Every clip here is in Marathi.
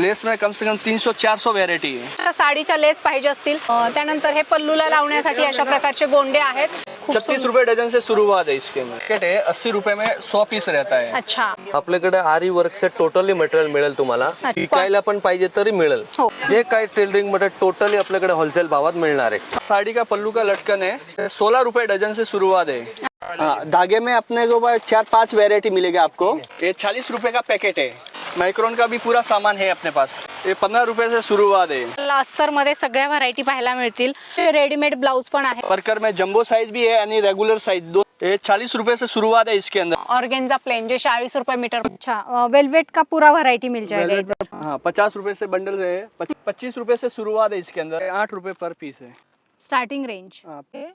लेस में कम से कम 300-400 व्हरायटी आहे। साडीच्या लेस पाहिजे असतील त्यानंतर हे पल्लूला लावण्यासाठी अशा प्रकारचे गोंडे आहेत। 36 रुपए डजन से शुरुआत है इसके में। पैकेट है 80 रुपए में 100 पीस रहता है। अच्छा, आपल्याकडे आरी वर्क से टोटली मटेरियल मिळेल तुम्हाला, विकायला पण पाहिजे तरी मिळेल। जे काय टेलरिंग मध्ये टोटली आपल्याकडे होलसेल भावात मिळणार आहे। साड़ी का पल्लू का लटकन है 16 रुपए डजन से शुरुआत है। हाँ, धागे में अपने को 4-5 वेरायटी मिलेगा आपको। ये 40 रुपए का पैकेट है। माइक्रोन का भी पूरा सामान है अपने पास। ये 15 रुपए से शुरुआत है। अस्तर मध्ये सगळ्या व्हरायटी पाहायला मिळतील। रेडीमेड ब्लाउज पण आहे। वर्कर में जंबो साइज भी है आणि रेगुलर साइज दो। ये 40 रुपए से शुरुआत है इसके अंदर। ऑर्गेन्जा प्लेन जे 40 रुपए मीटर। अच्छा, वेलवेट का पूरा वैरायटी मिल जाएगा। हाँ, 50 रुपए से बंडल है। 25 रुपए से शुरुआत है इसके अंदर। 8 रुपए पर पीस है स्टार्टिंग रेंज।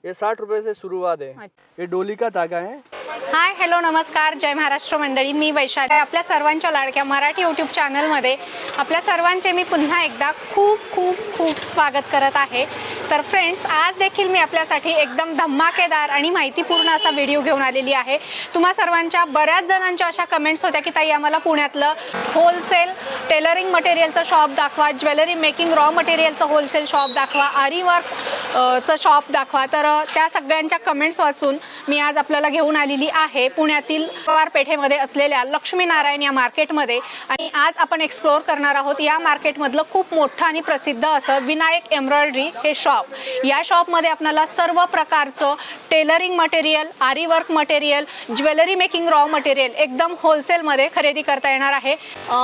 ये 60 रुपए से शुरुआत है। ये डोली का धागा है। हाय, हॅलो, नमस्कार, जय महाराष्ट्र मंडळी। मी वैशाली आपल्या सर्वांच्या लाडक्या मराठी यूट्यूब चॅनलमध्ये आपल्या सर्वांचे मी पुन्हा एकदा खूप खूप खूप स्वागत करत आहे। तर फ्रेंड्स, आज देखील मी आपल्यासाठी एकदम धमाकेदार आणि माहितीपूर्ण असा व्हिडिओ घेऊन आलेली आहे। तुम्हा सर्वांच्या बऱ्याच जणांच्या अशा कमेंट्स होत्या की ताई आम्हाला पुण्यातलं होलसेल टेलरिंग मटेरियलचं शॉप दाखवा, ज्वेलरी मेकिंग रॉ मटेरियलचं होलसेल शॉप दाखवा, आरी वर्क चं शॉप दाखवा। तर त्या सगळ्यांच्या कमेंट्स वाचून मी आज आपल्याला घेऊन आलेली आहे पुण्यातील पवार पेठेमध्ये असलेल्या लक्ष्मीनारायण या मार्केटमध्ये। आणि आज आपण एक्सप्लोर करणार आहोत या मार्केटमधलं खूप मोठं आणि प्रसिद्ध असं विनायक एम्ब्रॉयडरी हे शॉप। या शॉपमध्ये आपल्याला सर्व प्रकारचं टेलरिंग मटेरियल, आरी work material, jewellery making raw material एकदम होलसेलमध्ये खरेदी करता येणार आहे।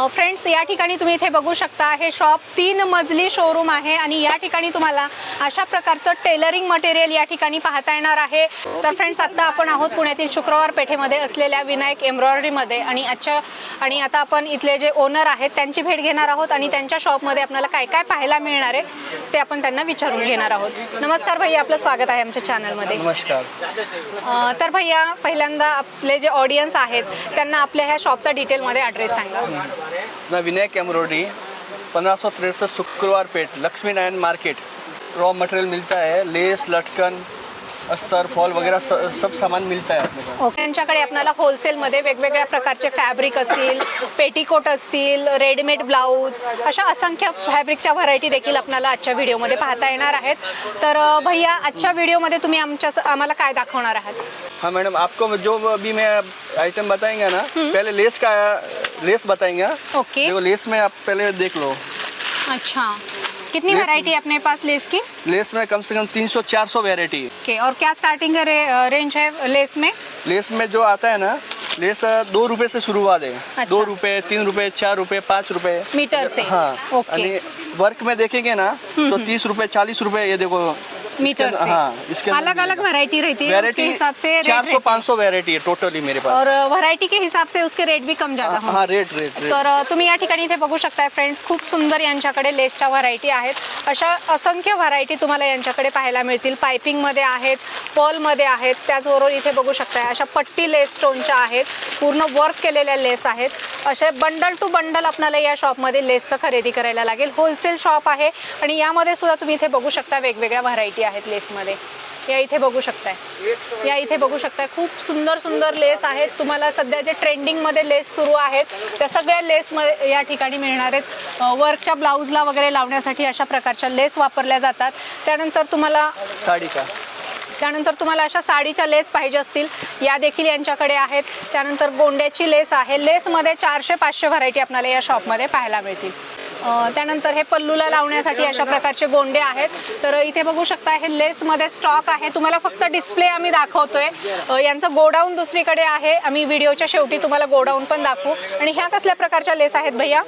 फ्रेंड्स, या ठिकाणी तुम्ही इथे बघू शकता हे शॉप 3 मजली शोरूम आहे आणि या ठिकाणी तुम्हाला अशा प्रकारचं टेलरिंग मटेरियल या ठिकाणी पाहता येणार आहे। तर फ्रेंड्स, आता आपण आहोत पुण्यातील शुक्रवार पेठेमध्ये असलेल्या विनायक एम्ब्रॉयडरीमध्ये आणि आता आपण इथले जे ओनर आहेत त्यांची भेट घेणार आहोत आणि त्यांच्या शॉपमध्ये आपल्याला काय काय पाहायला मिळणार आहे ते आपण त्यांना विचारून घेणार आहोत। नमस्कार भैया, आपलं स्वागत आहे आमच्या चॅनलमध्ये। नमस्कार। तर भैया, पहिल्यांदा आपले जे ऑडियन्स आहेत त्यांना आपल्या ह्या शॉपचा डिटेलमध्ये ॲड्रेस सांगा ना। Vinayak embroidery 1563 Shukrawar Peth, Lakshmi Narayan market. Raw material मिलता है, लेस, लटकन, अस्तर, फॉल वगैरह सब सामान मिलता है अपने पास। ओके, यांच्याकडे आपल्याला होलसेलमध्ये वेगवेगळ्या प्रकारचे फॅब्रिक असतील, पेटीकोट असतील, रेडीमेड ब्लाऊज, अशा असंख्य फॅब्रिकच्या व्हरायटी देखील आपल्याला आजच्या व्हिडिओमध्ये पाहता येणार आहेत। तर भैया, आजच्या व्हिडिओमध्ये तुम्ही आम्हाला काय दाखवणार आहात? हाँ मैडम, आपको जो अभी मैं आइटम बताएंगे ना, पहले लेस बताएंगे। ओके, देखो लेस में आप पहले देख लो। अच्छा, कितनी वैरायटी है अपने पास लेस की? लेस में कम से कम 300-400 वेरायटी है। ओके, और क्या स्टार्टिंग रेंज है लेस में? लेस में जो आता है ना, लेस 2 रुपए से शुरुआत है। अच्छा। 2 रुपए, 3 रुपए, 4 रुपए, 5 रुपए मीटर से? हाँ। ओके, वर्क में देखेंगे ना तो 30 रुपए, 40 रुपए, ये देखो मीटर से। हाँ, इसके अलग अलग वैरायटी रहती है, उसके हिसाब से रेट 400-500 वेरायटी है टोटली मेरे पास। और वैरायटी के हिसाब से उसके रेट भी कम ज्यादा होंगे। हाँ, रेट। तर तुम्ही या ठिकाणी इथे बघू शकताय फ्रेंड्स, खूप सुंदर यांच्याकडे लेसच्या व्हरायटी आहेत। अशा असंख्य व्हरायटी तुम्हाला यांच्याकडे पाहायला मिळतील। पाइपिंग मध्ये आहेत, पर्ल मध्ये आहेत, त्याचबरोबर इथे बघू शकताय अशा पट्टी लेस स्टोनच्या आहेत, पूर्ण वर्क केलेल्या लेस आहेत। असे बंडल टू बंडल आपल्याला या शॉपमध्ये लेसचं खरेदी करायला लागेल। होलसेल शॉप आहे आणि यामध्ये सुद्धा तुम्ही इथे बघू शकता वेगवेगळ्या व्हरायटी आहेत लेसमध्ये। या इथे बघू शकताय खूप सुंदर सुंदर लेस आहेत। तुम्हाला सध्या जे ट्रेंडिंग मध्ये लेस सुरू आहेत त्या सगळ्या लेस मध्ये या ठिकाणी मिळणार आहेत। वर्कच्या ब्लाऊजला वगैरे लावण्यासाठी अशा प्रकारच्या लेस वापरल्या जातात। त्यानंतर तुम्हाला अशा साडीच्या लेस पाहिजे असतील या देखील यांच्याकडे आहेत। त्यानंतर गोंड्याची लेस आहे। लेसमध्ये 400-500 व्हरायटी आपल्याला या शॉपमध्ये पाहायला मिळतील। त्यानंतर हे पल्लूला लावण्यासाठी अशा प्रकारचे गोंडे आहेत। तर इथे बघू शकता हे लेसमध्ये स्टॉक आहे। तुम्हाला फक्त डिस्प्ले आम्ही दाखवतोय, यांचं गोडाऊन दुसरीकडे आहे। आम्ही व्हिडिओच्या शेवटी तुम्हाला गोडाऊन पण दाखवू। आणि ह्या कसल्या प्रकारच्या लेस आहेत भैया?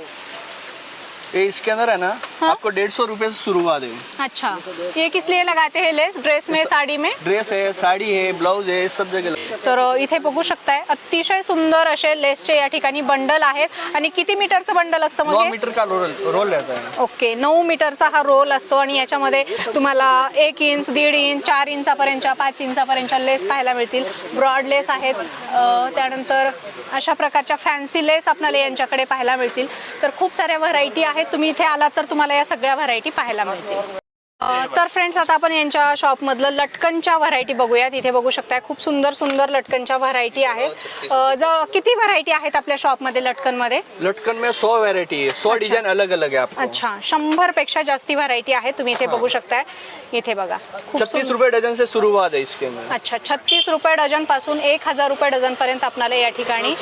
ये इसके अंदर है ना, आपको 150 रुपए से शुरुआत है। अच्छा, ये किस लिए लगाते हैं लेस? ड्रेस में, साड़ी में? ड्रेस है, साड़ी है, ब्लाउज है, सब जगह। तर इथे बघू शकताय अतिशय सुंदर असे लेसचे या ठिकाणी बंडल आहेत। आणि किती मीटरचं बंडल असतं? 9 मीटर का रोल रहता है। ओके, 9 मीटरचा हा रोल असतो आणि याच्यामध्ये तुम्हाला 1 इंच, 1.5 इंच, 4 इंचापर्यंतच्या, 5 इंचापर्यंतच्या लेस पाहायला मिळतील। ब्रॉड लेस आहेत। त्यानंतर अशा प्रकारच्या फॅन्सी लेस आपल्याला यांच्याकडे पाहायला मिळतील। तर खूप साऱ्या व्हरायटी आहेत। तुम्ही इथे आलात तर तुम्हाला या सगळ्या व्हरायटी पाहायला मिळतील। तर फ्रेंड्स आता आपण यांच्या शॉपमधलं लटकनच्या व्हरायटी बघूयात. इथे बघू शकताय खूप सुंदर सुंदर लटकनच्या व्हरायटी आहेत. किती व्हरायटी आहेत आपल्या शॉपमध्ये लटकनमध्ये? लटकन में 100 वैरायटी है, 100 डिजाइन अलग अलग है आपको. अच्छा, 100 पेक्षा जास्ती व्हरायटी आहे. तुम्ही इथे बघू शकताय. इथे बघा 36 रुपए डजन से शुरुआत है इसके में. अच्छा, 36 रुपये डझन पासून 1000 रुपये डझन पर्यंत आपल्याला या ठिकाणी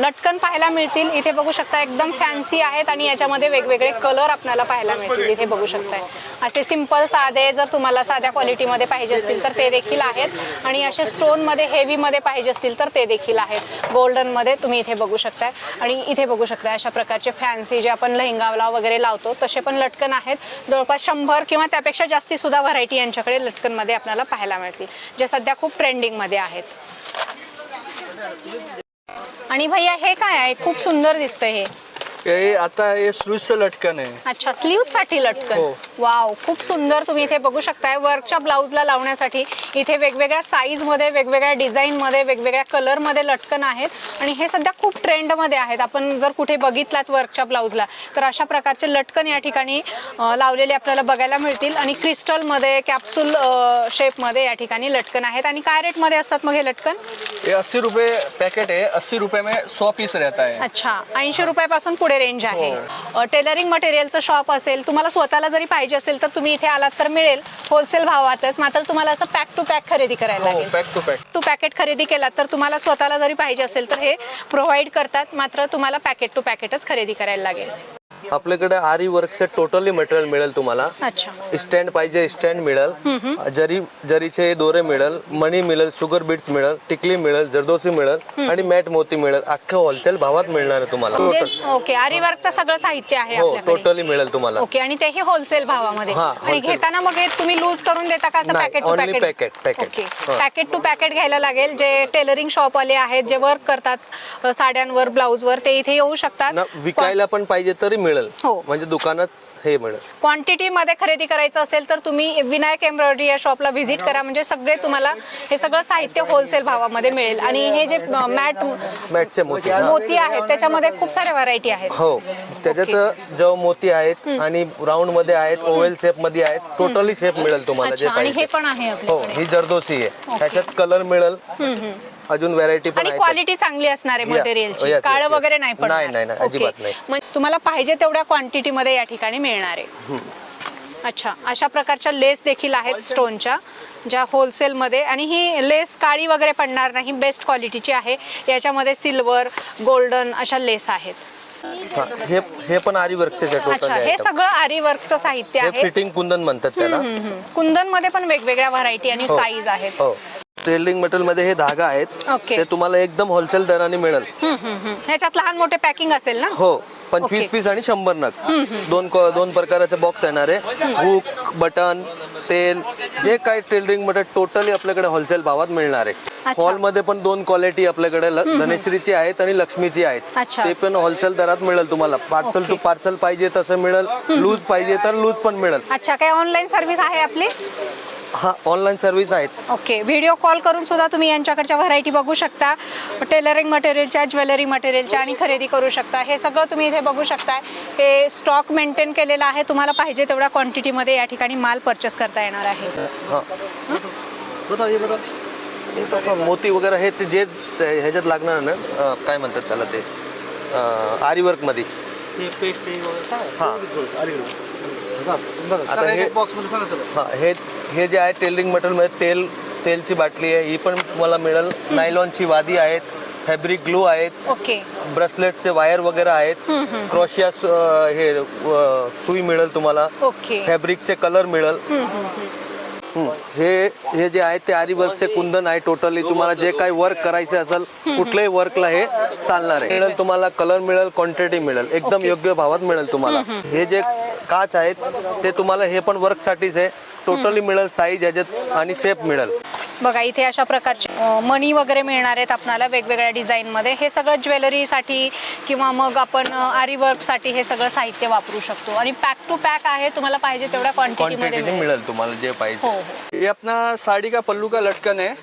लटकन पाहायला मिळतील. इथे बघू शकता एकदम फॅन्सी आहेत आणि याच्यामध्ये वेगवेगळे कलर आपल्याला पाहायला मिळतील. इथे बघू शकताय असे सिंपल साधे, जर तुम्हाला साध्या क्वालिटीमध्ये पाहिजे असतील तर ते देखील आहेत आणि असे स्टोनमध्ये हेवीमध्ये पाहिजे असतील तर ते देखील आहेत. गोल्डनमध्ये तुम्ही इथे बघू शकताय आणि इथे बघू शकताय अशा प्रकारचे फॅन्सी जे आपण लेहंगाला वगैरे लावतो तसे पण लटकन आहेत. जवळपास 100 किंवा त्यापेक्षा जास्ती सुद्धा व्हरायटी यांच्याकडे लटकनमध्ये आपल्याला पाहायला मिळतील, जे सध्या खूप ट्रेंडिंगमध्ये आहेत. आणि भैया हे काय आहे? खूप सुंदर दिसतंय हे. ये आता ये स्लूज से लटकन है. अच्छा, स्लीव साठी लटकन. हो. वाव, खूप सुंदर. तुम्ही इथे बघू शकताय वर्कच्या ब्लाउजला लावण्यासाठी इथे वेगवेगळ्या साईज मध्ये, वेगवेगळ्या डिझाईन मध्ये, वेगवेगळ्या कलर मध्ये लटकन आहेत आणि हे सध्या खूप ट्रेंड मध्ये आहेत. आपण जर कुठे बघितलात वर्कच्या ब्लाउजला तर अशा प्रकारचे लटकन या ठिकाणी लावलेले आपल्याला बघायला मिळतील आणि क्रिस्टल मध्ये, कॅप्सूल शेप मध्ये या ठिकाणी लटकन आहेत. आणि काय रेट मध्ये असतात मग हे लटकन? ये 80 रुपए पैकेट है, 80 रुपए में 100 पीस रहता है. अच्छा, 80 रुपयापासून पुढे रेंज आहे. टेलरिंग मटेरियलचं शॉप असेल, तुम्हाला स्वतःला जरी पाहिजे असेल तर तुम्ही इथे आलात तर मिळेल होलसेल भावातच. मात्र तुम्हाला असं पॅक टू पॅक खरेदी करायला लागेल. Pack to pack. Two packet खरेदी केलात तर तुम्हाला स्वतःला जरी पाहिजे असेल तर हे प्रोव्हाइड करतात. मात्र तुम्हाला पॅकेट टू पॅकेटच खरेदी करायला लागेल. आपल्याकडे आरी वर्कचे टोटली मटेरियल मिळेल तुम्हाला. अच्छा, स्टँड पाहिजे स्टँड मिळेल, जरीचे दोरे मिळेल, मणी मिळेल, शुगर बीट्स मिळेल, टिकली मिळेल, जरदोसी मिळेल आणि मॅट मोती मिळेल. अख्खं होलसेल भावात मिळणार आहे तुम्हाला. ओके, आरी वर्कचं सगळं साहित्य आहे हो, आपल्याकडे. टोटली मिळेल तुम्हाला. ओके, आणि तेही होलसेल भावामध्ये. हा, आणि घेताना मग हे तुम्ही लूज करून देता का असं नाही, packet to only packet? packet. Okay, हा. पॅकेट टू पॅकेट घ्यायला लागेल. जे टेलरिंग शॉप वाले आहेत, जे वर्क करतात साड्यांवर, ब्लाउजवर, ते इथे येऊ शकतात. विकायला पण पाहिजे तरी मिळेल. हो. म्हणजे दुकानात हे मिळेल. क्वांटिटी मध्ये खरेदी करायचं असेल तर तुम्ही विनायक एम्ब्रॉयडरी या शॉपला व्हिजिट करा. म्हणजे सगळे तुम्हाला हे सगळं साहित्य होलसेल भावामध्ये मिळेल. आणि हे जे मॅटचे मोती मोती आहेत त्याच्यामध्ये खूप साऱ्या व्हरायटी आहेत. हो, त्याच्यात जो मोती आहेत आणि राऊंड मध्ये आहेत, ओव्हल शेप मध्ये आहेत, टोटली शेप मिळेल तुम्हाला जे अच्छा, आणि हे पाहिजे. पण आहे हो, आपल्याकडे. ही जरदोसी आहे. त्याच्यात कलर मिळेल, अजून व्हरायटी पण आणि आहे. क्वालिटी चांगली असणार आहे मटेरियलची. yes, काळं yes. वगैरे नाही पडणार. नाही, नाही, अजिबात नाही. म्हणजे तुम्हाला पाहिजे तेवढ्या क्वांटिटी मध्ये या ठिकाणी मिळणार आहे. अच्छा, अशा प्रकारच्या लेस देखील आहेत स्टोनच्या, ज्या होलसेल मध्ये. आणि ही लेस काळी वगैरे पडणार नाही, बेस्ट क्वालिटीची आहे. याच्यामध्ये सिल्वर, गोल्डन अशा लेस आहेत. हा, हे पण आरी वर्कचे अच्छा, टोटल हे सगळं आरी वर्कचं साहित्य हे आहे. फिटिंग कुंदन म्हणतात त्याला. कुंदन मध्ये पण वेगवेगळ्या व्हरायटी आणि हो. साईज आहेत. हो, टेलरिंग मटेरियल मध्ये हे धागा आहेत. ओके. ते तुम्हाला एकदम होलसेल दराने मिळेल. ह्याच्यात लहान मोठे पॅकिंग असेल ना? हो, 25 ओके. पीस आणि 100 नग. दोन प्रकारचे बॉक्स येणार आहे. हुक, बटन, तेल, जे काय टेलरिंग मटेरियल टोटली आपल्याकडे होलसेल भावात मिळणार आहे. अच्छा. हॉल मध्ये पण 2 क्वालिटी आपल्याकडे धनेश्रीची आहेत आणि लक्ष्मीची आहेत. अच्छा. ते पण होलसेल दरात मिळेल तुम्हाला. पार्सल टू पार्सल पाहिजे तसं मिळेल, लूज पाहिजे तर लूज पण मिळेल. अच्छा, काय ऑनलाईन सर्व्हिस आहे आपली? हा, ऑनलाईन सर्व्हिस आहेत. ओके, व्हिडिओ कॉल करून सुद्धा तुम्ही यांच्याकडच्या व्हरायटी बघू शकता. टेलरिंग मटेरियलच्या, ज्वेलरी मटेरियलच्या आणि खरेदी करू शकता. हे सगळं तुम्ही इथे बघू शकता. हे स्टॉक मेंटेन केलेला आहे. तुम्हाला पाहिजे तेवढ्या क्वांटिटीमध्ये या ठिकाणी माल परचेस करता येणार आहे. मोती वगैरे हे ते जे ह्याच्यात लागणार ना, काय म्हणतात त्याला, ते आरी वर्क मध्ये. आता हे जे आहे टेलरिंग मटेरियल मध्ये तेलची बाटली आहे, ही पण तुम्हाला मिळेल. नायलॉनची वादी आहेत, फॅब्रिक ग्लू आहेत, ओके, ब्रेसलेटचे वायर वगैरे आहेत, क्रोशिया हे सुई मिळेल तुम्हाला. ओके, फॅब्रिकचे कलर मिळेल. हे जे आहे ते आरी वर्कचे कुंदन आहे. टोटली तुम्हाला जे काही वर्क करायचे असेल कुठल्याही वर्कला हे चालणार आहे. मिळेल तुम्हाला, कलर मिळेल, क्वांटिटी मिळेल, एकदम योग्य भावात मिळेल तुम्हाला. हे जे काच आहेत ते तुम्हाला हे पण वर्क साठीच आहे. टोटली मिळेल, साईज ह्याच्यात आणि शेप मिळेल. बघा इथे अशा प्रकारचे मणी वगैरे मिळणार आहेत आपल्याला वेगवेगळ्या डिझाईन मध्ये. हे सगळं ज्वेलरीसाठी किंवा मग आपण आरी वर्कसाठी हे सगळं साहित्य वापरू शकतो. आणि पॅक टू पॅक आहे, तुम्हाला पाहिजे तेवढ्या क्वांटिटी मध्ये मिळेल तुम्हाला जे पाहिजे. हो, ये अपना साड़ी का पल्लू का लटकन है.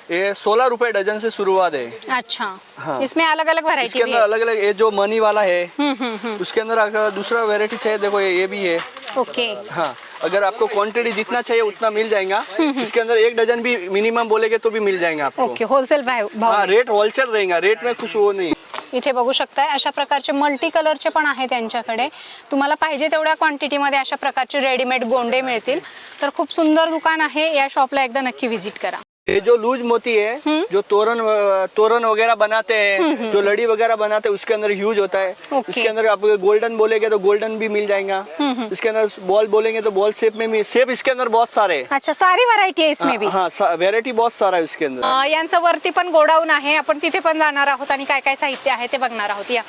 ये 16 रुपए डजन से शुरुआत है. अच्छा, हाँ. इसमें अलग अलग इसके वैरायटी अंदर अलग अलग, ये जो मनी वाला है है. उसके अंदर अगर दूसरा वेरायटी चाहिए देखो ये भी है. ओके, हाँ, अगर आपको क्वांटिटी जितना चाहिए उतना मिल जाएगा। इसके अंदर 1 डजन भी मिनिमम बोलेगे तो भी मिल जाएगा आपको। ओके, होलसेल भाव हाँ, रेट होलसेल रहेगा, रेट में कुछ वो नहीं। इथे बघू शकताय अशा प्रकारचे मल्टी कलरचे पण आहेत त्यांच्याकडे। तुम्हाला पाहिजे तेवढ्या क्वांटिटीमध्ये अशा प्रकारचे रेडीमेड गोंडे मिळतील। तर खूप सुंदर दुकान आहे, या शॉपला एकदा नक्की विजिट करा। ये जो लूज मोती है, जो तोरण वगैरह बनाते हैं, जो लड़ी वगैरह बनाते हैं, उसके अंदर यूज होता है। ओके। इसके अंदर आप गोल्डन बोलेंगे तो गोल्डन भी मिल जाएगा। इसके अंदर बॉल बोलेंगे तो बॉल शेप में भी, शेप इसके अंदर बहुत सारे हैं। अच्छा, सारी व्हरायटी आहे इसमें भी। हाँ, वेरायटी बहुत सारा है उसके अंदर। यांचं वरती पण गोडाऊन आहे, आपण तिथे पण जाणार आहोत आणि काय काय साहित्य आहे ते बघणार आहोत। या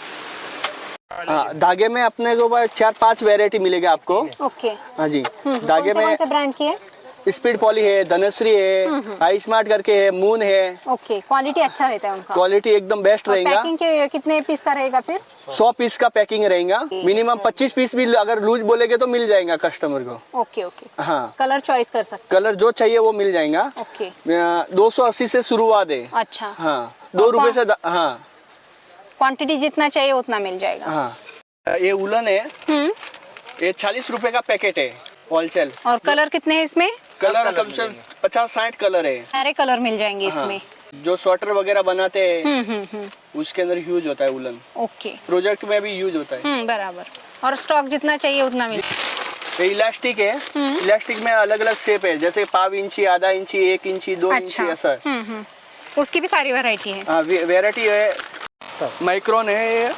हाँ, धागे में अपने को 4-5 वेरायटी मिलेगा आपको। ओके, हाँ जी, धागे में ब्रांड की है? स्पीड पॉली है, धनश्री है, आई स्मार्ट करके है, मून है। ओके, क्वालिटी अच्छा रहता है उनका। क्वालिटी एकदम बेस्ट रहेगा। पैकिंग के कितने पीस का रहेगा फिर? 100 पीस का पैकिंग रहेगा। मिनिमम 25 पीस भी अगर लूज बोलेगे तो मिल जाएगा कस्टमर को। ओके ओके, हाँ, कलर चॉइस कर सकते कलर जो चाहिए वो मिल जाएगा। ओके, 280 से शुरुआत है। अच्छा, हाँ, 2 रुपए से हाँ क्वांटिटी जितना चाहिए उतना मिल जाएगा। हाँ। ये उलन है, ये 40 रुपए का पैकेट है होलसेल। और कलर कितने हैं इसमें? कलर कम से 50-60 कलर है। सारे कलर मिल जाएंगे इसमें। जो स्वेटर वगैरह बनाते हैं उसके अंदर यूज होता है उलन। ओके, प्रोजेक्ट में भी यूज होता है। बराबर। और स्टॉक जितना चाहिए उतना मिल। ये इलास्टिक है, इलास्टिक में अलग अलग शेप है, जैसे 5 इंची, आधा इंची, 1 इंची, 2 इंची, ऐसा है। उसकी भी सारी वैरायटी है। हाँ, वेरायटी है। माइक्रोन है,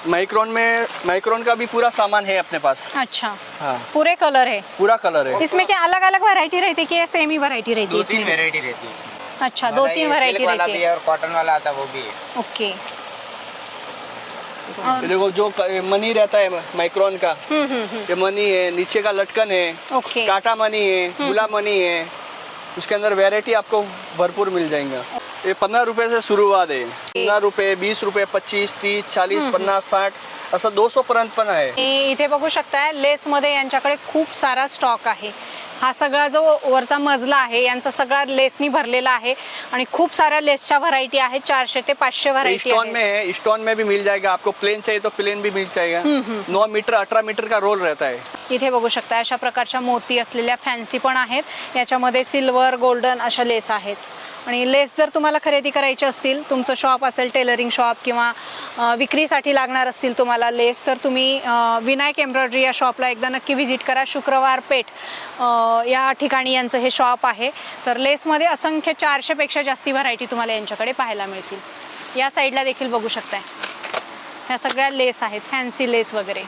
माइक्रोन का भी पूरा सामान है अपने पास। अच्छा, हाँ, पूरे कलर है पूरा कलर है। इसमें। क्या अलग अलग वैरायटी रहती है कि सेम ही वैरायटी रहती है 2-3 इसमें? वेरायटी रहती है उसमें। अच्छा, 2-3 वैरायटी वाला रहती भी है। है और कॉटन वाला आता है वो भी है। ओके, ये देखो जो मनी रहता है माइक्रोन का, ये मनी है, नीचे का लटकन है, ओके, टाटा मनी है, गुला मनी है। उसके अंदर वैरायटी आपको भरपूर मिल जाएगा। ये 15 रुपए से शुरुआत है। 15 रुपए, 20 रुपए, 25, 30, 40, 50, 60 असं 200 पर्यंत पण आहे। इथे बघू शकताय लेस मध्ये यांच्याकडे खूप सारा स्टॉक आहे। हा सगळा जो वरचा मजला आहे यांचा सगळा लेसनी भरलेला आहे आणि खूप साऱ्या लेसच्या व्हरायटी आहेत। 400 ते 500 व्हरायटी स्टोन में है, स्टोन में भी मिल जाएगा आपको। प्लेन चाहिए तो प्लेन भी मिल जाएगा। 9 मीटर 18 मीटर का रोल रहता है। इथे बघू शकता अशा प्रकारच्या मोती असलेल्या फॅन्सी पण आहेत। याच्यामध्ये सिल्वर, गोल्डन अशा लेस आहेत। आणि लेस जर तुम्हाला खरेदी करायची असतील, तुमचं शॉप असेल टेलरिंग शॉप किंवा विक्रीसाठी लागणार असतील तुम्हाला लेस, तर तुम्ही विनायक एम्ब्रॉयडरी या शॉपला एकदा नक्की व्हिजिट करा। शुक्रवार पेठ या ठिकाणी यांचं हे शॉप आहे। तर लेसमध्ये असंख्य 400 पेक्षा जास्ती व्हरायटी तुम्हाला यांच्याकडे पाहायला मिळतील। या साईडला देखील बघू शकताय ह्या सगळ्या लेस आहेत, फॅन्सी लेस वगैरे।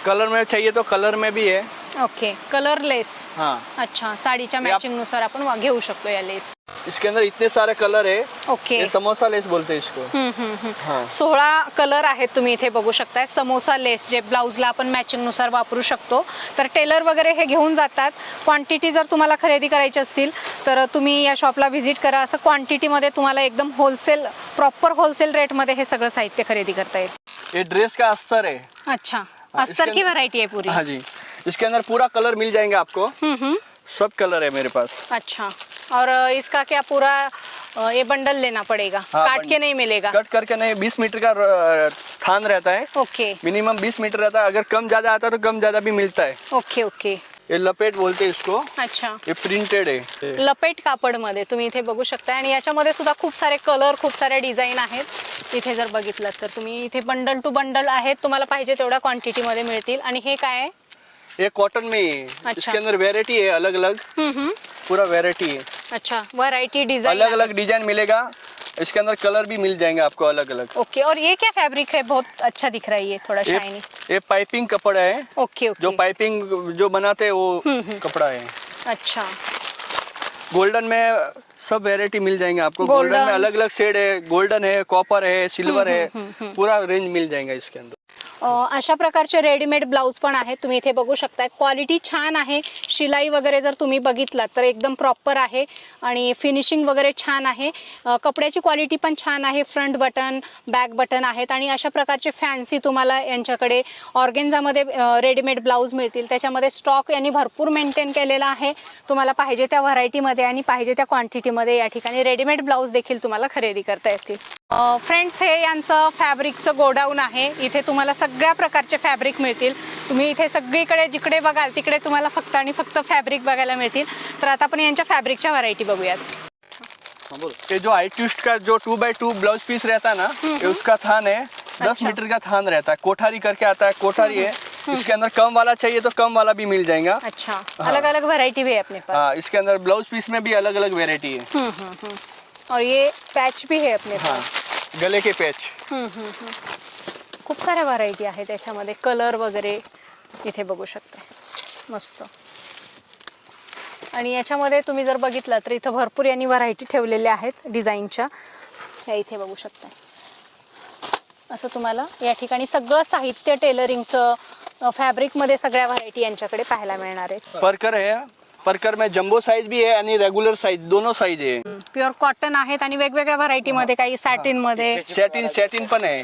कलर में चाहिए तो कलर में भी है। ओके, कलर लेस। हाँ, अच्छा, साडीच्या मॅचिंग नुसार आपण घेऊ शकतो या लेस। इसके अंदर इतने सारे कलर है। ओके, ये समोसा लेस बोलते हैं इसको। हाँ, 16 कलर आहेत तुम्ही इथे बघू शकताय। समोसा लेस जे ब्लाउजला आपण मॅचिंग नुसार वापरू शकतो। तर टेलर वगैरे हे घेऊन जातात। क्वांटिटी जर तुम्हाला खरेदी करायची असतील तर तुम्ही या शॉपला व्हिजिट करा। असं क्वांटिटीमध्ये तुम्हाला एकदम होलसेल, प्रॉपर होलसेल रेटमध्ये हे सगळं साहित्य खरेदी करता येईल। ये ड्रेस का अस्तर है। अच्छा, अस्तर की वैरायटी है पूरी? हाँ जी, इसके अंदर पूरा कलर मिल जाएंगे आपको। सब कलर है मेरे पास। अच्छा, और इसका क्या पूरा ये बंडल लेना पड़ेगा? हाँ, काट के नहीं मिलेगा? कट करके नहीं, 20 मीटर का थान रहता है। ओके मिनिमम 20 मीटर रहता है। अगर कम ज्यादा आता है तो कम ज्यादा भी मिलता है। ओके ओके, ये लपेट बोलते हैं इसको। अच्छा, ये प्रिंटेड है। लपेट कापड मध्ये तुम्ही इथे बघू शकता। आणि याच्यामध्ये सुद्धा खूप सारे कलर, खूप सारे डिझाईन आहेत। इथे जर बघितलं तर तुम्ही इथे बंडल टू बंडल आहेत, तुम्हाला पाहिजे तेवढ्या क्वांटिटी मध्ये मिळतील। आणि हे काय आहे? ये कॉटन में ही है। अच्छा। इसके अंदर वेरायटी है अलग अलग, पूरा वेरायटी है। अच्छा, वैरायटी डिजाइन अलग अलग डिजाइन मिलेगा। इसके अंदर कलर भी मिल जाएंगे आपको अलग अलग। ओके, और ये क्या फैब्रिक है? बहुत अच्छा दिख रहा है ये, थोड़ा ये, शाइनी। ये पाइपिंग कपड़ा है। ओके ओके, जो पाइपिंग जो बनाते हैं वो कपड़ा है। अच्छा, गोल्डन में सब वेरायटी मिल जाएंगे आपको। गोल्डन। गोल्डन में अलग अलग शेड है, गोल्डन है, कॉपर है, सिल्वर है, पूरा रेंज मिल जाएगा इसके अंदर। अशा प्रकारचे रेडीमेड ब्लाऊज पण आहेत, तुम्ही इथे बघू शकता। क्वालिटी छान आहे। शिलाई वगैरे जर तुम्ही बघितलात तर एकदम प्रॉपर आहे आणि फिनिशिंग वगैरे छान आहे। कपड्याची क्वालिटी पण छान आहे। फ्रंट बटन, बॅक बटन आहेत आणि अशा प्रकारचे फॅन्सी तुम्हाला यांच्याकडे ऑर्गेन्झामध्ये रेडीमेड ब्लाऊज मिळतील। त्याच्यामध्ये स्टॉक यांनी भरपूर मेंटेन केलेला आहे। तुम्हाला पाहिजे त्या व्हरायटीमध्ये आणि पाहिजे त्या क्वांटिटीमध्ये या ठिकाणी रेडीमेड ब्लाऊज देखील तुम्हाला खरेदी करता येतील। फ्रेंड्स, हे यांचं फॅब्रिकचं गोडाऊन आहे. इथे तुम्हाला सगळ्या प्रकारचे फॅब्रिक मिळतील. तुम्ही इथे सगळीकडे जिकडे बघाल तिकडे तुम्हाला फक्त आणि फक्त फॅब्रिक बघायला मिळतील. तर आता आपण यांच्या फॅब्रिकच्या व्हरायटी बघूयात. ये जो आई ट्विस्ट का जो 2x2 ब्लाउज पीस रहता है ना, ये उसका थान है, 10 मीटर का थान रहता है, कोठारी करके आता है, कोठारी है. इसके अंदर कम वाला चाहिए तो कम वाला भी मिल जाएगा. अच्छा, अलग अलग वैरायटी भी है अपने पास. हाँ, इसके अंदर ब्लाउज पीस में भी अलग अलग वेरायटी है. और ये पैच भी है अपने हाँ, पास. गले के पैच. खूप साऱ्या व्हरायटी आहे त्याच्यामध्ये. कलर वगैरे इथे बघू शकता. मस्त. आणि याच्यामध्ये तुम्ही जर बघितलं तर इथं भरपूर यांनी व्हरायटी ठेवलेल्या आहेत डिझाईनच्या. या इथे बघू शकता. असं तुम्हाला या ठिकाणी सगळं साहित्य टेलरिंगचं फॅब्रिकमध्ये सगळ्या व्हरायटी यांच्याकडे पाहायला मिळणार आहेत. परकर है, परकर में जंबो साइज भी है आणि रेगुलर साइज दोनों साइज है. प्युअर कॉटन आहेत आणि वेगवेगळ्या व्हरायटीमध्ये, काही सॅटिन मध्ये, सैटिन पण है.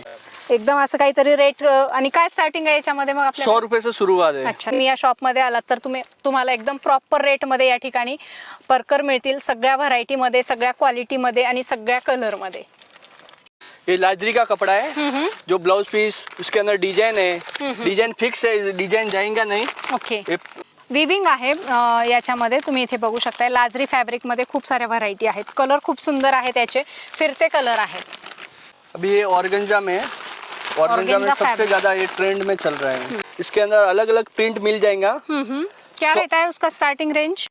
एकदम असं काहीतरी रेट. आणि काय स्टार्टिंग आहे याच्यामध्ये मग आपल्या? 100 रुपये से शुरुआत है. अच्छा, मी या शॉपमध्ये आलात तर तुम्हाला एकदम प्रॉपर रेटमध्ये या ठिकाणी परकर मिळतील. सगळ्या व्हरायटीमध्ये, सगळ्या क्वालिटीमध्ये आणि सगळ्या कलरमध्ये. ये लाजरी का कपड़ा है, जो ब्लाउज पीस उसके अंदर डिजाइन है, डिजाइन फिक्स है, डिजाइन जाएगा नहीं. ओके. ये विविंग आहे याच्यामध्ये. तुम्ही इथे बघू शकता लाजरी फॅब्रिकमध्ये खूप साऱ्या व्हरायटी आहेत. कलर खूप सुंदर आहे, त्याचे फिरते कलर आहेत. अभी ये ऑर्गेन्जा में है. ऑर्गेन्जा में सबसे fabric. ज्यादा ये ट्रेंड में चल रहा है. इसके अंदर अलग अलग प्रिंट मिल जाएगा. क्या रहता है उसका स्टार्टिंग रेंज?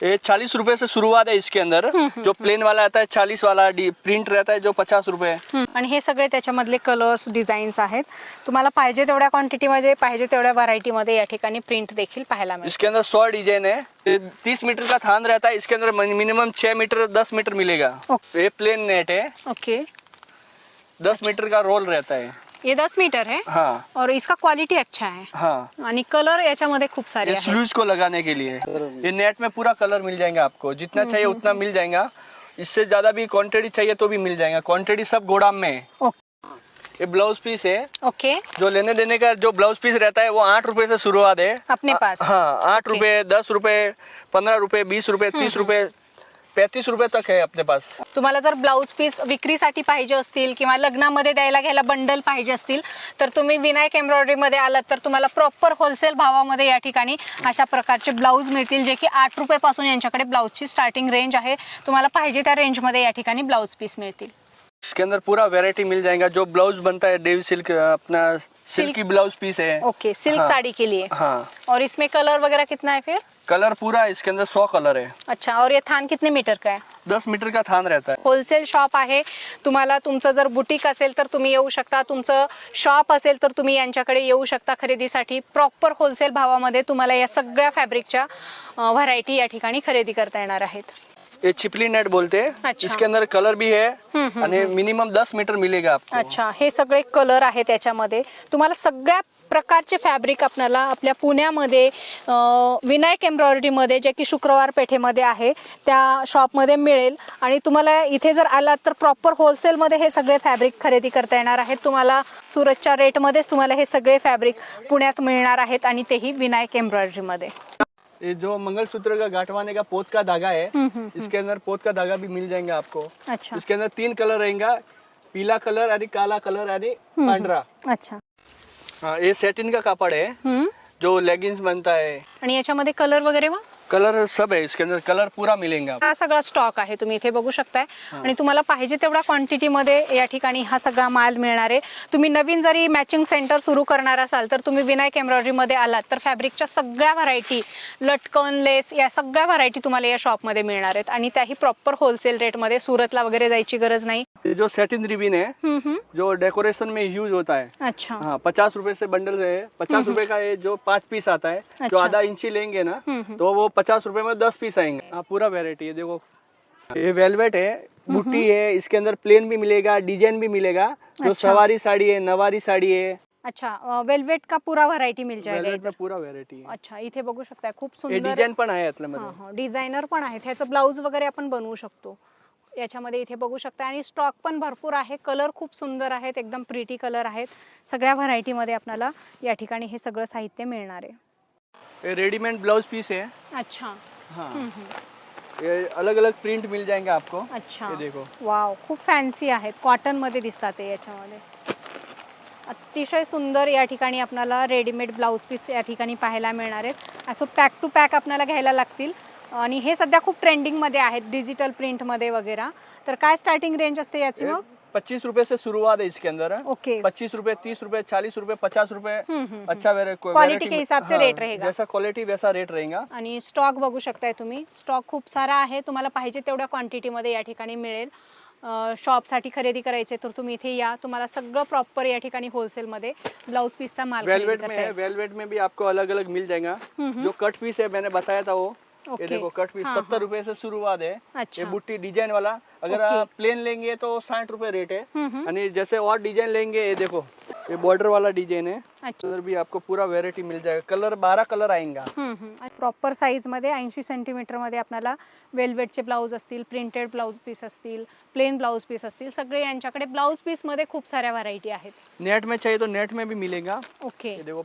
ये 40 रुपए से शुरुआत है इसके अंदर. जो प्लेन वाला आता है 40 वाला, प्रिंट रहता है जो 50 रुपए. आणि हे सगळे त्याच्यामधले कलर्स, डिझाईन्स आहेत. तुम्हाला पाहिजे तेवढ्या क्वांटिटीमध्ये, पाहिजे तेवढ्या व्हरायटीमध्ये या ठिकाणी प्रिंट देखील पाहायला मिळेल. इसके अंदर 100 डिजाइन है. ये 30 मीटर का थान रहता है. इसके अंदर मिनिमम 6 मीटर 10 मीटर मिलेगा. ये प्लेन नेट है. ओके. 10 मीटर का रोल रहता है. ये 10 मीटर है. हाँ और इसका क्वालिटी अच्छा है. हाँ. आणि कलर याच्यामध्ये खूप सारे ये आहेत. स्लूज को लगाने के लिए. ये नेट में पूरा कलर मिल जाएगा आपको. जितना चाहिए उतना मिल जाएगा. इससे ज्यादा भी क्वांटिटी चाहिए तो भी मिल जाएगा. क्वांटिटी सब गोदाम में है. ये ब्लाउज पीस है. ओके. जो लेने देने का जो ब्लाउज पीस रहता है वो 8 रुपए से शुरुआत है अपने पास. हाँ, 8 रुपए, 10 रुपए, 15 रुपए, 20 रुपए, 30 रुपए, 35 रुपए तक है अपने पास. तुम्हाला जर ब्लाऊज पीस विक्रीसाठी पाहिजे असतील किंवा लग्नामध्ये द्यायला घ्यायला बंडल पाहिजे असतील तर तुम्ही विनायक एम्ब्रॉयडरीमध्ये आलात तर तुम्हाला प्रॉपर होलसेल भावामध्ये या ठिकाणी अशा प्रकारचे ब्लाऊज मिळतील, जे की 8 रुपयापासून यांच्याकडे ब्लाऊजची स्टार्टिंग रेंज आहे. तुम्हाला पाहिजे त्या रेंजमध्ये या ठिकाणी ब्लाऊज पीस मिळतील. इसके अंदर पूरा वैरायटी मिल जाएगा. जो ब्लाउज बनता है डेवी सिल्क, अपना सिल्की ब्लाउज पीस है. ओके. सिल्क हाँ. साड़ी के लिए. हाँ. और इसमें कलर वगैरह कितना है फिर? कलर पूरा इसके अंदर 100 कलर है. अच्छा. और ये थान कितने मीटर का है? 10 मीटर का थान रहता है. होलसेल शॉप आहे. तुम्हाला तुमचं जर बुटीक असेल तर तुम्ही येऊ शकता, तुमचं शॉप असेल तर तुम्ही यांच्याकडे येऊ शकता खरेदीसाठी. प्रॉपर होलसेल भावामध्ये तुम्हाला या सगळ्या फॅब्रिकच्या व्हरायटी या ठिकाणी खरेदी करता येणार आहेत. ये चिपली नेट बोलते हैं. अच्छा. इसके अंदर कलर भी है आणि मिनिमम 10 मीटर मिलेगा आपको. अच्छा. हे सगळे कलर आहेत त्याच्यामध्ये. तुम्हाला सगळ्या प्रकारचे फॅब्रिक आपल्याला आपल्या पुण्यामध्ये विनायक एम्ब्रॉयडरीमध्ये, जे की शुक्रवार पेठेमध्ये आहे, त्या शॉपमध्ये मिळेल. आणि तुम्हाला इथे जर आलात तर प्रॉपर होलसेलमध्ये हे सगळे फॅब्रिक खरेदी करता येणार आहेत. तुम्हाला सुरतच्या रेटमध्येच तुम्हाला हे सगळे फॅब्रिक पुण्यात मिळणार आहेत आणि तेही विनायक एम्ब्रॉयडरीमध्ये. ये जो मंगलसूत्र का गांठवाने का पोत का धागा है, इसके अंदर पोत का धागा भी मिल जाएगा आपको. अच्छा. इसके अंदर 3 कलर रहेगा. पीला कलर आणि काला कलर आणि पांढरा. अच्छा. हाँ, ये सैटिन का कापड़ है जो लेगिंग्स बनता है. आणि याच्यामध्ये कलर वगैरे मग कलर सब है इसके अंदर. कलर पूरा मिलेगा. हा सगळा स्टॉक आहे, तुम्ही इथे बघू शकताय. आणि तुम्हाला पाहिजे तेवढ्या क्वांटिटीमध्ये या ठिकाणी हा सगळा माल मिळणार आहे. तुम्ही नवीन जरी मॅचिंग सेंटर सुरू करणार असाल तर तुम्ही विनायक एम्ब्रॉयडरीमध्ये आलात तर फॅब्रिकच्या सगळ्या व्हरायटी, लटकन, लेस, या सगळ्या व्हरायटी तुम्हाला या शॉपमध्ये मिळणार आहेत. आणि त्याही प्रॉपर होलसेल रेटमध्ये. सुरतला वगैरे जायची गरज नाही. ये जो सैटिन रिबिन है जो डेकोरेशन में यूज होता है. अच्छा. हाँ, 50 रुपए से बंडल है. 50 रुपए का ये जो 5 पीस आता है. जो अच्छा. आधा इंची लेंगे ना तो वो 50 रुपए में 10 पीस आएंगे. हाँ, पूरा वेरायटी है. देखो ये वेलवेट है, बूटी है. इसके अंदर प्लेन भी मिलेगा, डिजाइन भी मिलेगा. जो अच्छा. सवारी साड़ी है, नवारी साड़ी है. अच्छा. वेलवेट का पूरा व्हरायटी मिल जाएगा वेलवेट इधर. में पूरा वेरायटी है. अच्छा. इथे बघू शकताय खूप ये सुंदर डिजाइन पण आहे यातल्यामध्ये. डिझायनर पण आहे. ह्याचं ब्लाऊज वगैरे आपण बनवू शकतो याच्यामध्ये. इथे बघू शकता. आणि स्टॉक पण भरपूर आहे. कलर खूप सुंदर आहेत, एकदम प्रिटी कलर आहेत. सगळ्या व्हरायटीमध्ये आपल्याला या ठिकाणी हे सगळं साहित्य मिळणार आहे. ये रेडीमेड ब्लाउज पीस है. अच्छा. हाँ. ये अलग अलग प्रिंट मिल जाएंगे आपको। अच्छा, ये देखो, वाव, खूप फॅन्सी आहेत, कॉटन मध्ये दिसतात ते याच्यामध्ये। अतिशय सुंदर या ठिकाणी आपल्याला रेडीमेड ब्लाऊज पीस या ठिकाणी पाहायला मिळणार आहेत। असं पॅक टू पॅक आपल्याला घ्यायला लागतील आणि हे सध्या खूप ट्रेंडिंगमध्ये आहेत डिजिटल प्रिंटमध्ये वगैरे। तर काय स्टार्टिंग रेंज असते याची मग? 25 रुपए से शुरुआत है इसके अंदर। ओके, 25 रुपए, 30 रुपए, 40 रुपए, 50 रुपए। अच्छा क्वालिटी के हिसाब से रेट रहेगा। जैसा क्वालिटी वैसा रेट रहेगा। आणि स्टॉक बघू शकताय तुम्ही, स्टॉक खूप सारा आहे, तुम्हाला पाहिजे तेवढ्या क्वांटिटीमध्ये या ठिकाणी मिळेल। शॉपसाठी खरेदी करायचे तर तुम्ही इथे या, तुम्हाला सगळं प्रॉपर या ठिकाणी होलसेलमध्ये ब्लाउज पीसचा माल खरेदी वेलवेट करता में है, येईल। वेलवेट में भी आपको अलग अलग मिल जाएगा। जो कट पीस है मैंने बताया था वो, ये ओके, देखो कट पीस हाँ, 70 रुपए से शुरुआत है। अच्छा, ये बुट्टी डिजाइन वाला, अगर ओके। आप प्लेन लेंगे तो 60 रुपए रेट है। और जैसे और डिजाइन लेंगे, ये देखो ये बॉर्डर वाला डिजाइन है। अच्छा, कलर भी आपको पूरा वेरायटी मिल जाएगा, कलर 12 कलर आएगा। प्रॉपर साईजमध्ये 80 सेंटीमीटरमध्ये आपल्याला वेलवेटचे ब्लाऊज असतील, प्रिंटेड ब्लाऊज पीस असतील, प्लेन ब्लाऊज पीस असतील, सगळे यांच्याकडे ब्लाऊज पीसमध्ये खूप साऱ्या व्हरायटी आहेत। नेट में चाहिए तो नेट में भी मिलेगा। ओके, ये देखो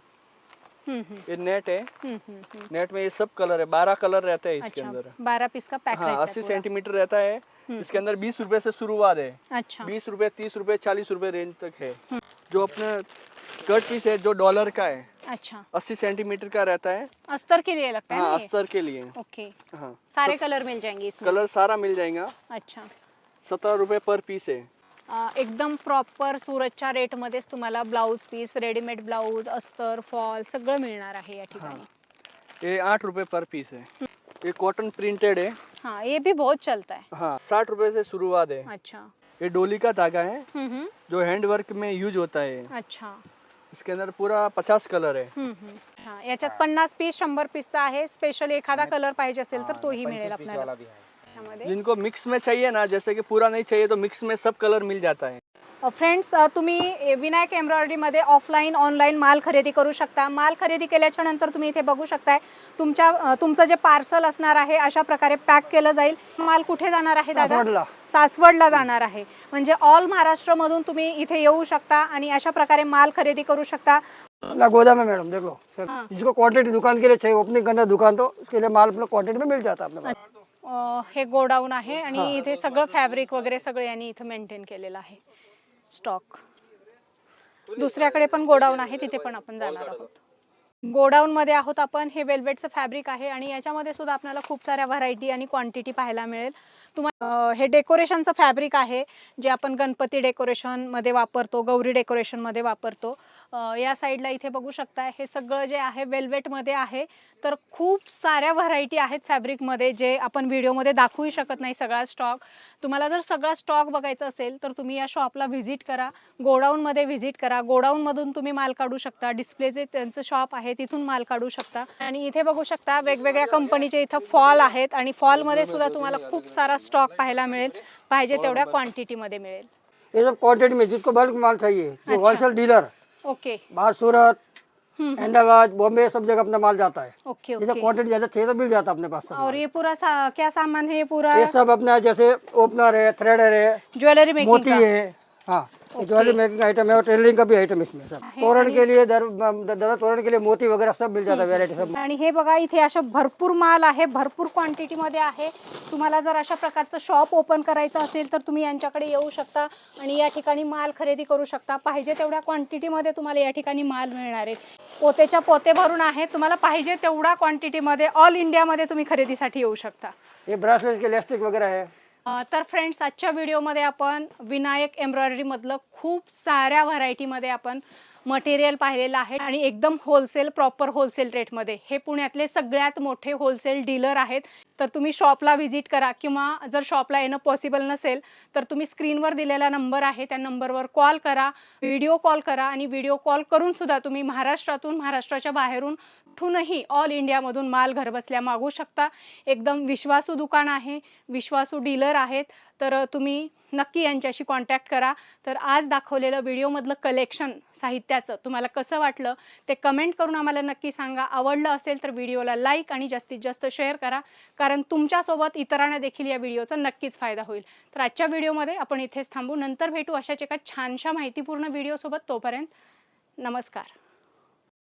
हम्म, ये नेट है, हम्म। नेट में ये सब कलर है, 12 कलर रहता है इसके अच्छा, अंदर। 12 पीस का पैक हाँ, रहता 80 है पूरा। सेंटीमीटर रहता है। इसके अंदर 20 रुपए से शुरुआत है। अच्छा, 20 रुपए, 30 रुपए, 40 रुपए रेंज तक है। जो अपने कट पीस है जो डॉलर का है, अच्छा, 80 सेंटीमीटर का रहता है। अस्तर के लिए लगता है हाँ, ना ये? अस्तर के लिए। ओके, हाँ, सारे कलर मिल जाएंगे इसमें। कलर सारा मिल जाएगा। अच्छा, 17 रुपए पर पीस है। एकदम प्रॉपर सुरतच्या रेटमध्येच तुम्हाला ब्लाऊज पीस, रेडीमेड ब्लाऊज, अस्तर, फॉल सगळं मिळणार आहे या ठिकाणी। ये 8 रुपए पर पीस है। ये कॉटन प्रिंटेड है। हाँ, ये भी बहुत चलता है। हाँ, 60 रुपए से शुरुआत है। अच्छा, ये डोली का धागा है हम्म, जो हैंड वर्क में यूज होता है। अच्छा, इसके अंदर पूरा 50 कलर है। हाँ, याच्यात 50 पीस, 100 पीसचा आहे। स्पेशल एखादा कलर पाहिजे असेल तर तोही मिळेल आपल्याला वाला भी है। यामध्ये। जिनको मिक्स में चाहिए ना, जैसे कि पूरा नहीं चाहिए तो मिक्स में सब कलर मिल जाता है। फ्रेंड्स, तुम्ही विनायक एम्ब्रॉयडरीमध्ये ऑफलाईन ऑनलाईन माल खरेदी करू शकता। माल खरेदी केल्याच्या नंतर तुम्ही इथे बघू शकताय तुमचं जे पार्सल असणार आहे अशा प्रकारे पॅक केलं जाईल। माल कुठे जाणार आहे दादा? सासवडला जाणार आहे। म्हणजे ऑल महाराष्ट्रमधून तुम्ही इथे येऊ शकता आणि अशा प्रकारे माल खरेदी करू शकता। अपना गोदाम है मैडम, देख लो सर। हाँ। जिसको क्वांटिटी दुकान के लिए चाहिए, ओपनिंग करना दुकान, तो उसके लिए माल अपना क्वांटिटी में मिल जाता है अपने पास। हे गोडाऊन आहे आणि इथे सगळं फॅब्रिक वगैरे सगळं यांनी इथे मेंटेन केलेलं आहे स्टॉक। दुसऱ्याकडे पण गोडाऊन आहे, तिथे पण आपण जाणार आहोत। गोडाऊन मध्ये आहोत आपण। हे वेल्वेटचं फॅब्रिक आहे आणि याच्यामध्ये सुद्धा आपल्याला खूप साऱ्या व्हरायटी आणि क्वांटिटी पाहायला मिळेल। तुम्हाला हे डेकोरेशनचं फॅब्रिक आहे जे आपण गणपती डेकोरेशन मध्ये वापरतो, गौरी डेकोरेशन मध्ये वापरतो। या साईडला इथे बघू शकता हे सगळं जे आहे वेल्वेट मध्ये आहे। तर खूप साऱ्या व्हरायटी आहेत फॅब्रिक मध्ये जे आपण व्हिडिओ मध्ये दाखवू शकत नाही सगळा स्टॉक। तुम्हाला जर सगळा स्टॉक बघायचा असेल तर तुम्ही या शॉपला व्हिजिट करा, गोडाऊन मध्ये व्हिजिट करा। गोडाऊन मधून तुम्ही माल काढू शकता, डिस्प्लेचे त्यांचं शॉप आहे तिथून माल काढू शकता। आणि इथे बघू शकता वेगवेगळ्या कंपनीचे इथं फॉल आहेत आणि फॉल मध्ये सुद्धा तुम्हाला खूप सारा स्टॉक पाहायला मिळेल, पाहिजे तेवढ्या क्वांटिटी मध्ये मिळेल। ये सब क्वांटिटी में, जिसको बल्क माल चाहिए, जो अच्छा। होलसेल डीलर ओके, बाहर सूरत, अहमदाबाद, बॉम्बे, सब जगह अपना माल जाता है। ओके, जैसे ओके। क्वांटिटी ज्यादा चाहिए तो मिल जाता है अपने पास सब। और ये पूरा क्या सामान है? ये पूरा ये सब अपना जैसे ओपनर है, थ्रेडर है, ज्वेलरी मेकिंग मोती का? है। हाँ, ये ज्वेलरी मेकिंग आइटम है और टेलरिंग का भी आइटम इसमें सब। तोरण के लिए दर तोरण के लिए मोती वगैरह सब मिल जाता है, वेरायटी सब। आणि हे बघा इथे अशा भरपूर माल आहे, भरपूर क्वांटिटी मध्ये आहे। तुम्हाला जर अशा प्रकारचं शॉप ओपन करायचं असेल तर तुम्ही यांच्याकडे येऊ शकता आणि या ठिकाणी माल खरेदी करू शकता। पाहिजे तेवढ्या क्वांटिटी मध्ये तुम्हाला या ठिकाणी माल मिळणार आहे। पोतेच्या पोते भरून आहे, तुम्हाला पाहिजे तेवढ्या क्वांटिटी मध्ये ऑल इंडिया मध्ये तुम्ही खरेदीसाठी येऊ शकता। ये ब्रासलेट के इलास्टिक वगैरह है। तर फ्रेंड्स, आजच्या व्हिडिओमध्ये आपण विनायक एम्ब्रॉयडरी मधलं खूप साऱ्या व्हरायटीमध्ये आपण मटेरियल पाहिलेलं आहे आणि एकदम होलसेल, प्रॉपर होलसेल रेटमध्ये। हे पुण्यातले सगळ्यात मोठे होलसेल डीलर आहेत। तर तुम्ही शॉपला व्हिजिट करा किंवा जर शॉपला येणं पॉसिबल नसेल तर तुम्ही स्क्रीनवर दिलेला नंबर आहे त्या नंबरवर कॉल करा, व्हिडिओ कॉल करा आणि व्हिडिओ कॉल करून सुद्धा तुम्ही महाराष्ट्रातून, महाराष्ट्राच्या बाहेरून कुठूनही ऑल इंडियामधून माल घरबसल्या मागू शकता। एकदम विश्वासू दुकान आहे, विश्वासू डीलर आहेत। तर तुम्ही नक्की यांच्याशी कॉन्टॅक्ट करा। तर आज दाखवलेलं व्हिडिओमधलं कलेक्शन साहित्याचं तुम्हाला कसं वाटलं ते कमेंट करून आम्हाला नक्की सांगा। आवडलं असेल तर व्हिडिओला लाईक आणि जास्तीत जास्त शेअर करा, कारण तुमच्यासोबत इतरांना देखील या व्हिडिओचा नक्कीच फायदा होईल। तर आजच्या व्हिडिओमध्ये आपण इथेच थांबू, नंतर भेटू अशाच एका छानशा माहितीपूर्ण व्हिडिओसोबत। तोपर्यंत नमस्कार।